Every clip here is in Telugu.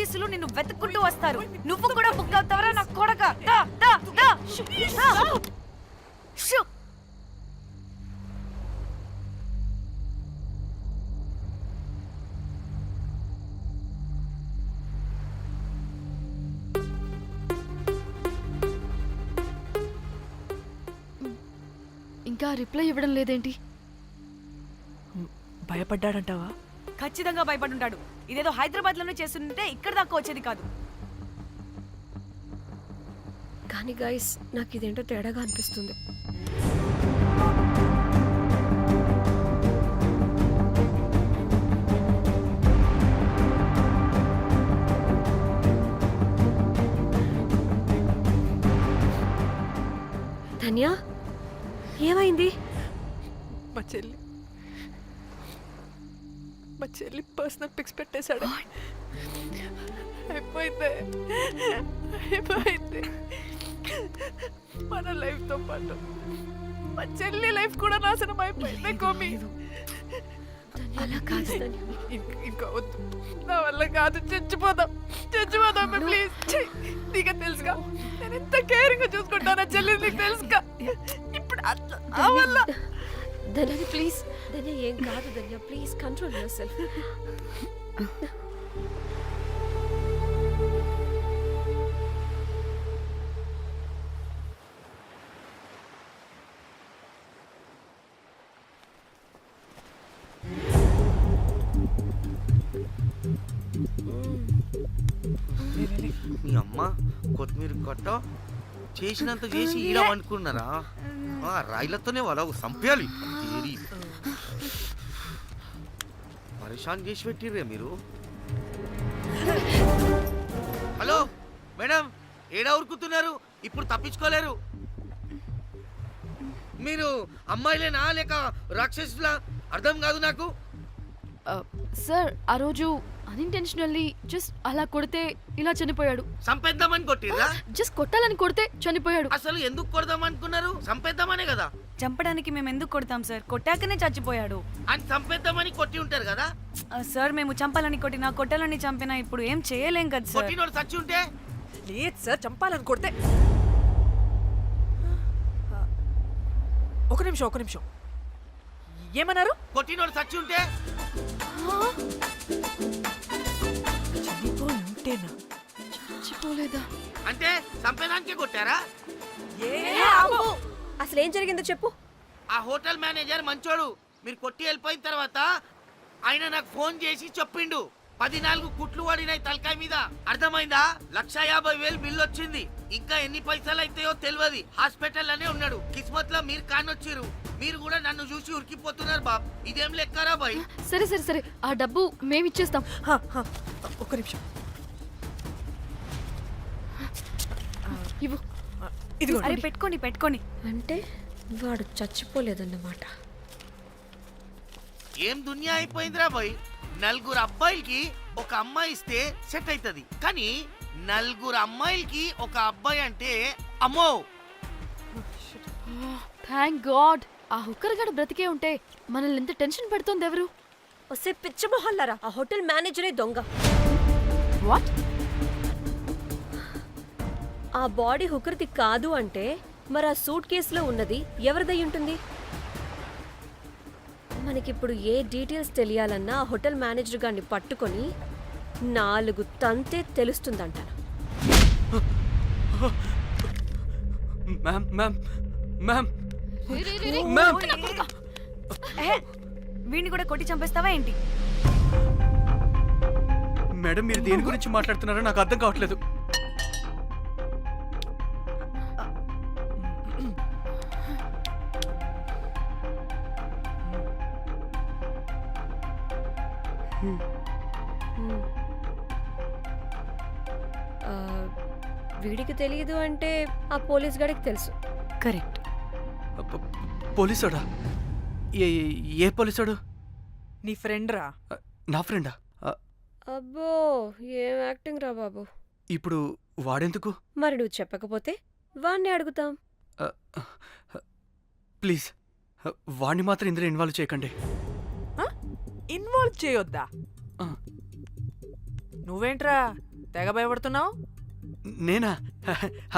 పోలీసులు నిన్ను వెతుక్కుంటూ వస్తారు. నువ్వు కూడా బుక్ అవుతావరా నా కొడక? దా దా దా షూ, దా. షూ. ఇంకా రిప్లై ఇవ్వడం లేదేంటి? భయపడ్డాడంటావా? ఖచ్చితంగా భయపడుంటాడు. ఇదేదో హైదరాబాద్ లోనే చేస్తుంటే ఇక్కడ దాకా వచ్చేది కాదు. కానీ గైస్, నాకు ఇదేంటో తేడాగా అనిపిస్తుంది. ధన్య, ఏమైంది? మా చెల్లి పర్సనల్ పిక్స్ పెట్టేశాడు. అయిపోయింది మన లైఫ్ తో పాటు మా చెల్లి లైఫ్ కూడా నాశనం అయిపోయింది. కోమి, అలా కాదు ధన్య. ఇంకా వద్దు, నా వల్ల కాదు. చచ్చిపోదాం ప్లీజ్. నీకు తెలుసుగా నేను ఎంత కేరింగ్ చూసుకుంటానా చెల్లి, నీకు తెలుసుగా. ఇప్పుడు ఆ వల్ల ధన్య ప్లీజ్. ధన్య ఏం కాదు ధన్య, ప్లీజ్ కంట్రోల్ యువర్ సెల్ఫ్. మీ అమ్మ కొత్తిమీర కట్ట చేసినంత చేసి ఈడ అనుకున్నారా? రాయిలతోనే వాళ్ళ సంపేయాలి. పరేషాన్ చేసి పెట్టిర్రే మీరు. హలో మేడం, ఏడా ఉరుకుతున్నారు? ఇప్పుడు తప్పించుకోలేరు. మీరు అమ్మాయిలేనా లేక రాక్షసులా? అర్థం కాదు నాకు. సార్, ఆ రోజు అన్ఇంటెన్షనల్లీ జస్ట్ అలా కొడితే ఇలా చనిపోయాడు. సంపేద్దామని కొట్టిర్రా? జస్ట్ కొట్టాలని కొడితే చనిపోయాడు. అసలు ఎందుకు కొడదాం అనుకున్నారు? సంపేద్దామనే కదా. చంపడానికి మేము ఎందుకు కొడతాం సార్? కొట్టాకనే చచ్చిపోయాడు. అని సంపేద్దామని కొట్టి ఉంటారు కదా సార్. మేము చంపాలని కొట్టినా కొట్టాలని చంపినా ఇప్పుడు ఏం చేయలేం కదా సార్. కొట్టినోడు చచ్చి ఉంటే? లేదు సార్, చంపాలని కొడితే. ఒక నిమిషం ఏమన్నారు? కొట్టినోడు చచ్చి ఉంటే? ఉంటేనా? చచ్చిపోలేదా? అంటే సంపేదానికే కొట్టారా? అసలు ఏం జరిగిందో చెప్పు. ఆ హోటల్ మేనేజర్ మంచోడు. మీరు కొట్టి వెళ్ళిపోయిన తర్వాత ఆయన నాకు ఫోన్ చేసి చెప్పిండు 14 కుట్లు పడినాయి తలకాయ మీద. అర్థమైందా? 1,50,000 బిల్లు వచ్చింది. ఇంకా ఎన్ని పైసలు అయితాయో తెలియదు. హాస్పిటల్ లోనే ఉన్నాడు. కిస్మత్ లో మీరు కానొచ్చిరు. మీరు కూడా నన్ను చూసి ఉరికిపోతున్నారు బాబ్. ఇదేం లెక్కరా బాయ్? సరే ఆ డబ్బు మేమిచ్చేస్తాం. ఒక నిమిషం ఇవ్వు. ఇదిగో. అరే పెట్టుకోండి. అంటే వాడు చచ్చిపోలేదన్నమాట. ఏం దునియా అయిపోయిందిరా బాయ్. 4 అబ్బాయిలకి ఒక అమ్మాయి ఇస్తే సెట్ అవుతుంది. కానీ 4 అమ్మాయిలకి ఒక అబ్బాయి అంటే అమ్మో. Thank God. ఆ హుక్కర్ గడు బ్రతికే ఉంటే మనల్ని ఎంత టెన్షన్ పెడుతోంది ఎవరు? వస్తే పిచ్చి మొహల్లారా, ఆ హోటల్ మేనేజరే దొంగ. వాట్? ఆ బాడీ హుకర్ది కాదు అంటే మరి ఆ సూట్ కేసులో ఉన్నది ఎవరిదై ఉంటుంది? మనకిప్పుడు ఏ డీటెయిల్స్ తెలియాలన్నా ఆ హోటల్ మేనేజర్ గారిని పట్టుకొని 4 తంతే తెలుస్తుందంట. వీడిని కూడా కొట్టి చంపేస్తావా ఏంటి? మేడం, మీరు దేని గురించి మాట్లాడుతున్నారో నాకు అర్థం కావట్లేదు. వీడికి తెలియదు అంటే ఆ పోలీస్ గాడికి తెలుసు. కరెక్ట్. పోలీసాడా? ఏ పోలీసాడు? నీ ఫ్రెండ్ రా. నా ఫ్రెండా? అబ్బో, ఏం యాక్టింగ్ రా బాబు. ఇప్పుడు వాడెందుకు? మరి నువ్వు చెప్పకపోతే వాణ్ణి అడుగుతాం. ప్లీజ్ వాణ్ణి మాత్రం ఇందులో ఇన్వాల్వ్ చేయకండి. ఇన్వాల్వ్ చేయొద్దా? నువ్వేంట్రా తెగ భయపడుతున్నావు? నేనా?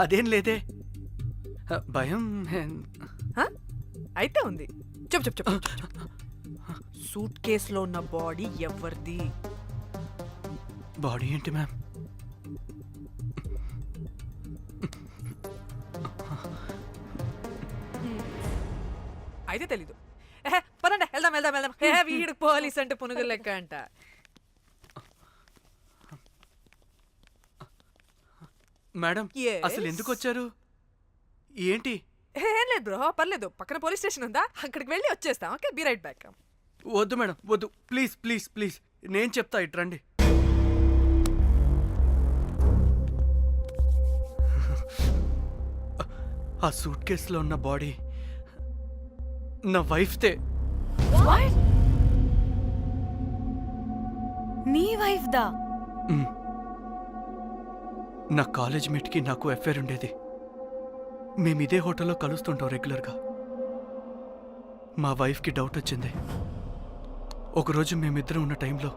అదేం లేదే. భయం అయితే ఉంది. చెప్పు చెప్పు చెప్పు. సూట్ కేసులో ఉన్న బాడీ ఎవరిది? బాడీ ఏంటి మ్యామ్? అయితే తెలీదు. పదండి వెళ్దాం వెళ్దాం వెళ్దాం. వీడు పోలీస్ అంటే పునుగులు లెక్క అంట. Madam Yes. అసలు ఎందుకు వచ్చారు? ఏంటి? ఏం లేదు బ్రో, పర్లేదు. పక్కన పోలీస్ స్టేషన్ ఉందా, అక్కడికి వెళ్ళి వచ్చేస్తాం. Okay, be right back. వద్దు మేడం వద్దు, ప్లీజ్ ప్లీజ్ ప్లీజ్, నేను చెప్తా, ఇట్రండి. ఆ సూట్ కేసులో ఉన్న బాడీ నా వైఫ్తే. నీ వైఫ్ దా? మ్. నా కాలేజ్ మేట్కి నాకు అఫైర్ ఉండేది. మేము ఇదే హోటల్లో కలుస్తుంటాం రెగ్యులర్గా. మా వైఫ్కి డౌట్ వచ్చింది. ఒకరోజు మేమిద్దరం ఉన్న టైంలో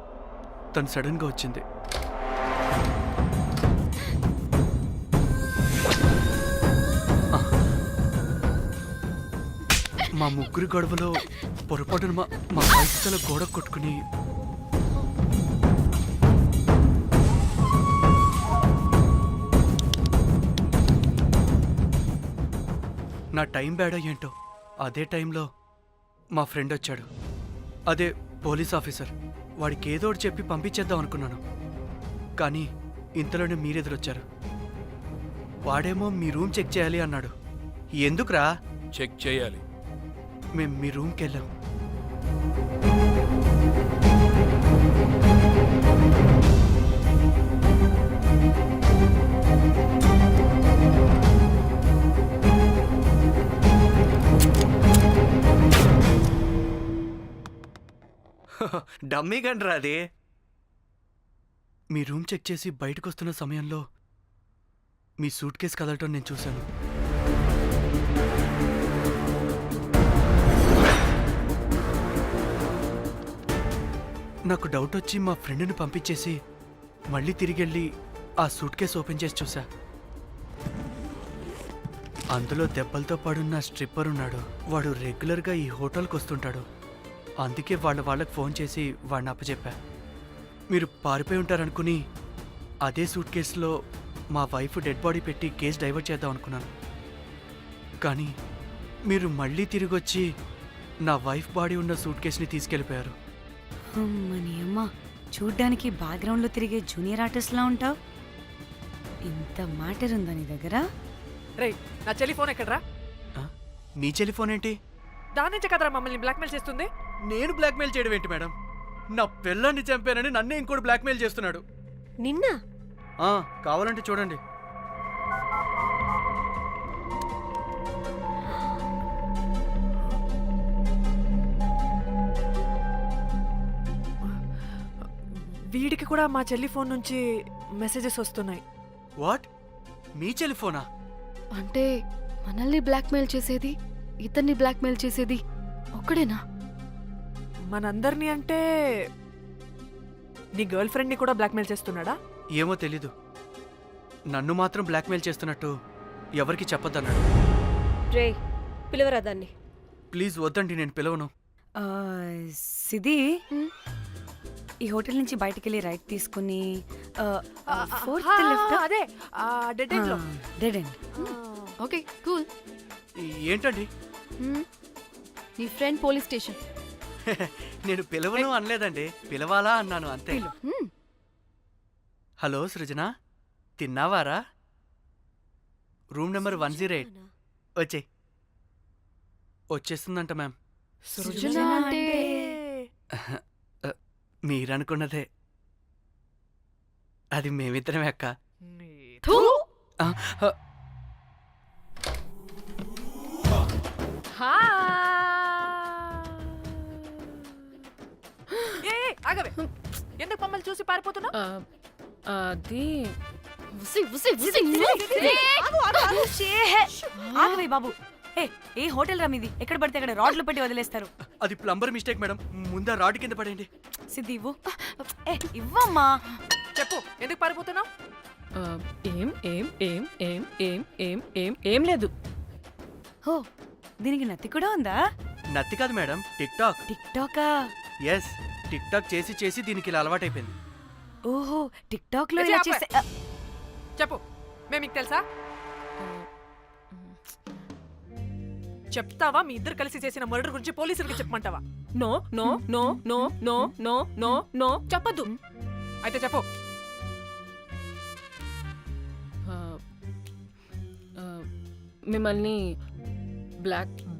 తను సడన్గా వచ్చింది. మా ముగ్గురి గొడవలో పొరపాటున మా వైఫ్ తల గోడ కొట్టుకుని నా టైం బ్యాడో ఏంటో అదే టైంలో మా ఫ్రెండ్ వచ్చాడు. అదే పోలీస్ ఆఫీసర్. వాడికి ఏదో ఒకటి చెప్పి పంపించేద్దాం అనుకున్నాను. కానీ ఇంతలోనే మీరెదురొచ్చారు. వాడేమో మీ రూమ్ చెక్ చేయాలి అన్నాడు. ఎందుకురా? చెక్ చేయాలి. మేము మీ రూమ్కి వెళ్ళాం. డమ్మీ గండ్రా అది. మీ రూమ్ చెక్ చేసి బయటకు వస్తున్న సమయంలో మీ సూట్ కేసు కదలటం నేను చూశాను. నాకు డౌట్ వచ్చి మా ఫ్రెండ్ని పంపించేసి మళ్ళీ తిరిగెళ్ళి ఆ సూట్ కేసు ఓపెన్ చేసి చూసా. అందులో దెబ్బలతో పడున్న స్ట్రిప్పర్ ఉన్నాడు. వాడు రెగ్యులర్గా ఈ హోటల్కి వస్తుంటాడు. అందుకే వాళ్ళకి ఫోన్ చేసి వాడిని అప్పచెప్పా. మీరు పారిపోయి ఉంటారనుకుని అదే సూట్ కేసులో మా వైఫ్ డెడ్ బాడీ పెట్టి కేసు డైవర్ట్ చేద్దాం అనుకున్నాను. కానీ మీరు మళ్ళీ తిరిగి వచ్చి నా వైఫ్ బాడీ ఉన్న సూట్ కేసుని తీసుకెళ్ళిపోయారు. అమ్మని అమ్మ, చూడ్డానికి బ్యాక్గ్రౌండ్లో తిరిగే జూనియర్ ఆర్టిస్ట్లా ఉంటావు. ఇంత మ్యాటర్ ఉందా నీ దగ్గర? రేయ్, నా చెల్లి ఫోన్ ఎక్కడరా? ఆ? నీ టెలిఫోన్ ఏంటి? దాని నుంచే కదరా మమ్మల్ని బ్లాక్మెయిల్ చేస్తుంది. నేను బ్లాక్మెయిల్ చేయడం ఏంటి మేడం? నా పిల్లాన్ని చంపానని నన్నే ఇంకోటి బ్లాక్మెయిల్ చేస్తున్నాడు. నిన్న కావాలంటే చూడండి. వీడికి కూడా మా చెల్లి ఫోన్ నుంచి మెసేజెస్ వస్తున్నాయి. వాట్? మీ టెలిఫోనా? అంటే మనల్ని బ్లాక్మెయిల్ చేసేది, ఇతన్ని బ్లాక్మెయిల్ చేసేది ఒక్కడేనా? మనందరినీ అంటే నీ గర్ల్ ఫ్రెండ్ని కూడా బ్లాక్మెయిల్ చేస్తున్నాడా? ఏమో తెలీదు. నన్ను మాత్రం బ్లాక్మెయిల్ చేస్తున్నట్టు ఎవరికి చెప్పొద్దన్నాడు. రే, పిలవరా దాన్ని. ప్లీజ్ వద్దండి, నేను పిలవను. సిది, ఈ హోటల్ నుంచి బయటికి వెళ్ళి రైట్ తీసుకుని ఫోర్త్ లెఫ్ట్. అదే డెడ్ ఎండ్ లో. Dead end. Okay, cool. ఏంటండి? నీ ఫ్రెండ్ పోలీస్ స్టేషన్. నేను పిలవను అనలేదండి, పిలవాలా అన్నాను అంతే. హలో సృజన, తిన్నావారా? Room number 108. వచ్చే వచ్చేస్తుందంట మ్యామ్. సృజన అంటే మీరనుకున్నదే. అది మేమిద్దరమే అక్క. థూ! ఆ, ఆగవే, ఎందుకు మమ్మల్ని చూసి పారిపోతున్నా? అది ఉసి ఉసి ఉసి. ఆగవే బాబు. ఏ హోటల్ రా మీది? ఎక్కడ పడితే అక్కడ రాడ్లు పెట్టి వదిలేస్తారు. అది ప్లంబర్ మిస్టేక్ మేడం. ముందా రాడ్ కింద పడేయండి. సిద్ధి ఇవ్వు. ఇవ్వమ్మా. చెప్పు ఎందుకు పారిపోతున్నావు? ఆ, ఏం ఏం ఏం ఏం ఏం ఏం ఏం ఏం లేదు. ఓ దీనికి నత్తి కూడా ఉందా? నత్తి కాదు మేడం, టిక్ టాక్. టిక్ టాకా? ఎస్, టిక్ టాక్ చేసి చేసి దీనికి ఇలా అలవాటైపోయింది. ఓహో టిక్ టాక్ లో ఏ ఇలా చెప్పే. చేసే చెప్పు మేము మీకు తెలుసా? చెప్తావా? మీ ఇద్దరు కలిసి చేసిన మర్డర్ గురించి పోలీసులకి చెప్పమంటావా? No no no no no no no no చెప్పద్దు. అయితే చెప్పు. ఆ, ఆ, మిమ్మల్ని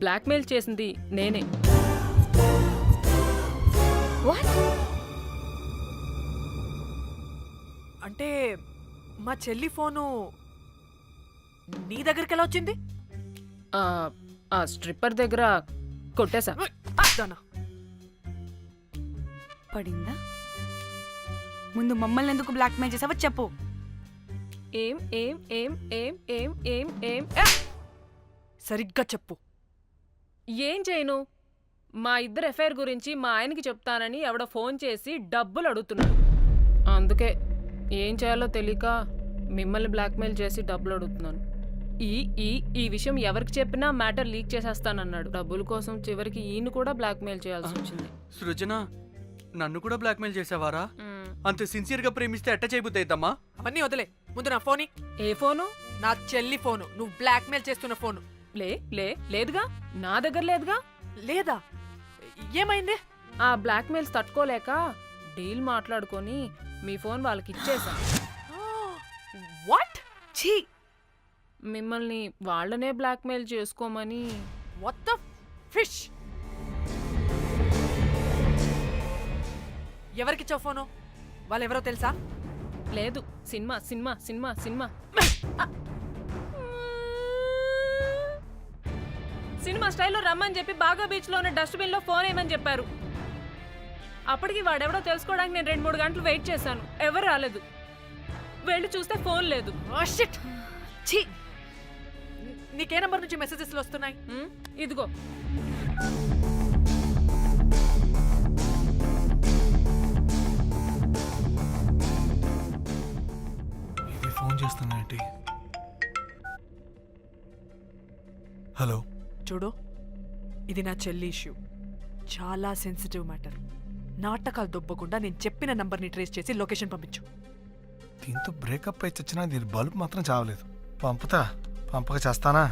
బ్లాక్మెయిల్ చేసింది నేనే. అంటే మా చెల్లి ఫోను నీ దగ్గరికి ఎలా వచ్చింది? ఆ స్ట్రిప్పర్ దగ్గర కొట్టేశా. దానా పడిందా? ముందు మమ్మల్ని ఎందుకు బ్లాక్మెయిల్ చేసావో చెప్పు. ఏం ఏం ఏం ఏం ఏం ఏం ఏం సరిగ్గా చెప్పు. ఏం చేయను? మా ఇద్దరు ఎఫ్ఐఆర్ గురించి మా ఆయనకి చెప్తానని ఎవడో ఫోన్ చేసి డబ్బులు అడుగుతున్నాడు. అందుకే ఏం చేయాలో తెలియక మిమ్మల్ని బ్లాక్మెయిల్ చేసి డబ్బులు అడుగుతున్నాను. ఈ ఈ ఈ విషయం ఎవరికి చెప్పినా మ్యాటర్ లీక్ చేసేస్తానన్నాడు. డబ్బుల కోసం చివరికి ఈయన కూడా బ్లాక్మెయిల్ చేయాల్సి వచ్చింది. సృజన, నన్ను కూడా బ్లాక్మెయిల్ చేసావారా? మ్, అంత సిన్సియర్గా ప్రేమిస్తే ఎట్ట చేయబుద్దయిద్దమ్మా? అవన్నీ వదిలే, ముందు నా ఫోని. ఏ ఫోను? నా చెల్లి ఫోను, నువ్వు బ్లాక్మెయిల్ చేస్తున్న ఫోను. లేదుగా, నా దగ్గర లేదుగా. లేదా? ఏమైంది? ఆ బ్లాక్మెయిల్స్ తట్టుకోలేక డీల్ మాట్లాడుకొని మీ ఫోన్ వాళ్ళకి ఇచ్చేసా. వాట్? ఛీ, మిమ్మల్ని వాళ్ళనే బ్లాక్మెయిల్ చేసుకోమని. What the fish? ఎవరికిచ్చావు ఫోను? వాళ్ళెవరో తెలుసా? లేదు, cinema cinema cinema cinema cinema స్టైల్లో రమ్మని చెప్పి బాగా బీచ్లో ఉన్న డస్ట్బిన్లో ఫోన్ వేయమని చెప్పారు. అప్పటికి వాడెవడో తెలుసుకోవడానికి నేను 2-3 గంటలు వెయిట్ చేశాను. ఎవరు రాలేదు. వెళ్ళి చూస్తే ఫోన్ లేదు. Oh, shit. ఛీ, నీకే నంబర్ నుంచి మెసేజెస్లు వస్తున్నాయి? ఇదిగో. ఇది ఫోన్ చేస్తున్నానంటే. హలో, చూడు, ఇది నా చెల్లి ఇష్యూ. చాలా సెన్సిటివ్ మ్యాటర్. నాటకాలు దొబ్బకుండా నేను చెప్పిన నంబర్ని ట్రేస్ చేసి లొకేషన్ పంపించు. దీంతో బ్రేకప్ అయి చచ్చినా దీని బల్బ్ మాత్రం చావలేదు. పంపుతా, పంపక చేస్తానా?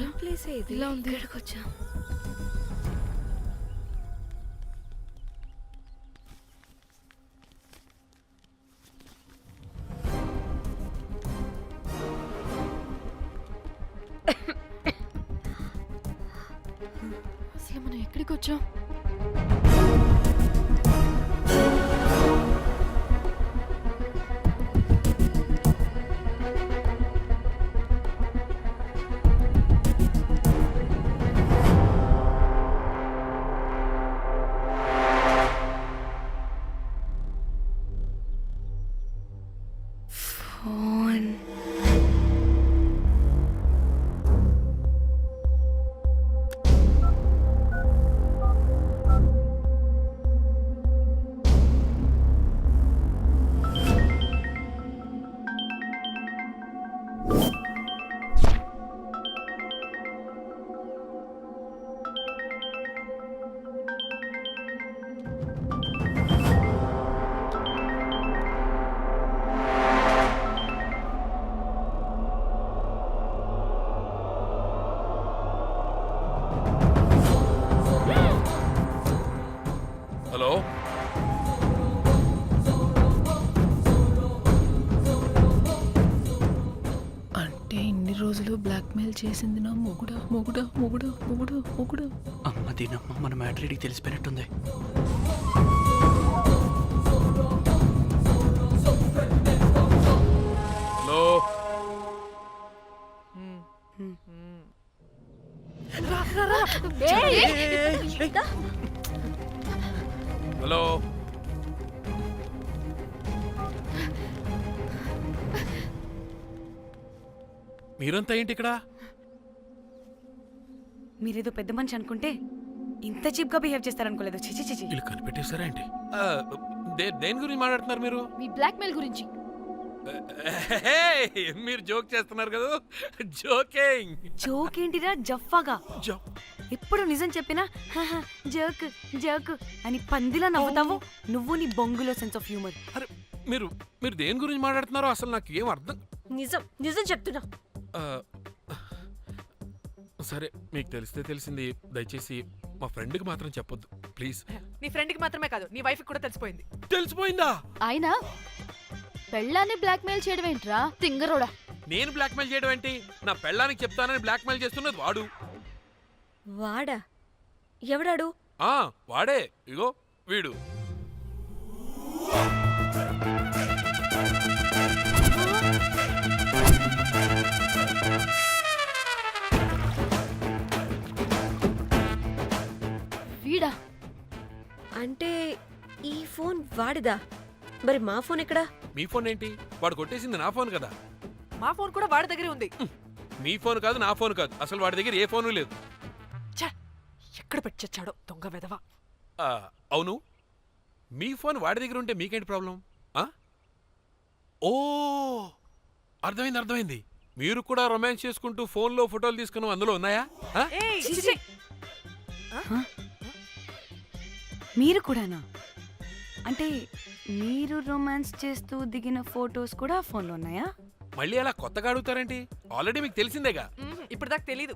ఏం ప్లేస్ ఇది? ఇలా ఉంది. వచ్చా అసలు మనం ఎక్కడికి వచ్చాం? ఫోన్. బ్లాక్మెయిల్ చేసింది నా మొగుడా మొగుడా మొగుడా మొగుడా మొగుడా. అమ్మ దీనమ్మ మన మ్యాటరీడికి తెలిసిపోయినట్టుంది. హలో హలో మీరంతా ఏంటి ఇక్కడ? మీరేదో పెద్ద మనిషి అనుకుంటే ఇంత చీప్గా బిహేవ్ చేస్తారనుకోలేదు. చిచి చిచి. వీళ్ళు కనిపెట్టేశారా ఏంటి? దేని గురించి మాట్లాడుతున్నారు మీరు? మీ బ్లాక్మెయిల్ గురించి. మీరు జోక్ చేస్తున్నారు కదా? జోకింగ్. జోక్ ఏంటిరా జఫ్ఫాగా. ఎప్పుడు నిజం చెప్పినా "హహ, జోక్ జోక్ అని పందిలా నవ్వుతావు. నువ్వు నీ బొంగులో సెన్స్ ఆఫ్ హ్యూమర్. అరే మీరు మీరు దేని గురించి మాట్లాడుతున్నారో అసలు నాకు ఏం అర్థం. నిజం నిజం చెప్తున్నా. ఆ, సరే మీకు తెలిస్తే తెలిసింది. దయచేసి మా ఫ్రెండ్కి మాత్రం చెప్పొద్దు ప్లీజ్. నీ ఫ్రెండ్కి మాత్రమే కాదు, నీ వైఫ్కి కూడా తెలిసిపోయింది. తెలిసిపోయిందా? ఆయన పెళ్ళాన్ని బ్లాక్మెయిల్ చేయడం ఏంట్రా తింగరోడా? నేను బ్లాక్మెయిల్ చేయడం ఏంటి? నా పెళ్ళానికి చెప్తానని బ్లాక్మెయిల్ చేస్తున్నది వాడు. వాడా? ఎవడాడు? వాడే. ఇగో వీడు. వీడా? అంటే ఈ ఫోన్ వాడిదా? మరి మా ఫోన్ ఎక్కడా? మీ ఫోన్ ఏంటి? వాడు కొట్టేసింది నా ఫోన్ కదా. మా ఫోన్ కూడా వాడి దగ్గరే ఉంది. మీ ఫోన్ కాదు, నా ఫోన్ కాదు, అసలు వాడి దగ్గర ఏ ఫోను లేదు. ఛ, ఎక్కడ పెట్టొచ్చాడో దొంగ వెధవ. అవును, మీ ఫోన్ వాడి దగ్గర ఉంటే మీకేంటి ప్రాబ్లం? ఓ అర్థమైంది అర్థమైంది. మీరు కూడా రొమాన్స్ చేసుకుంటూ ఫోన్లో ఫోటోలు తీసుకున్నాం, అందులో ఉన్నాయా? ఏయ్, చిచి. మీరు కూడానా? అంటే మీరు రొమాన్స్ చేస్తూ దిగిన ఫొటోస్ కూడా ఫోన్లో ఉన్నాయా? మళ్ళీ అలా కొత్తగా అడుగుతారేంటి? ఆల్రెడీ మీకు తెలిసిందేగా. ఇప్పుడు దాకా తెలీదు.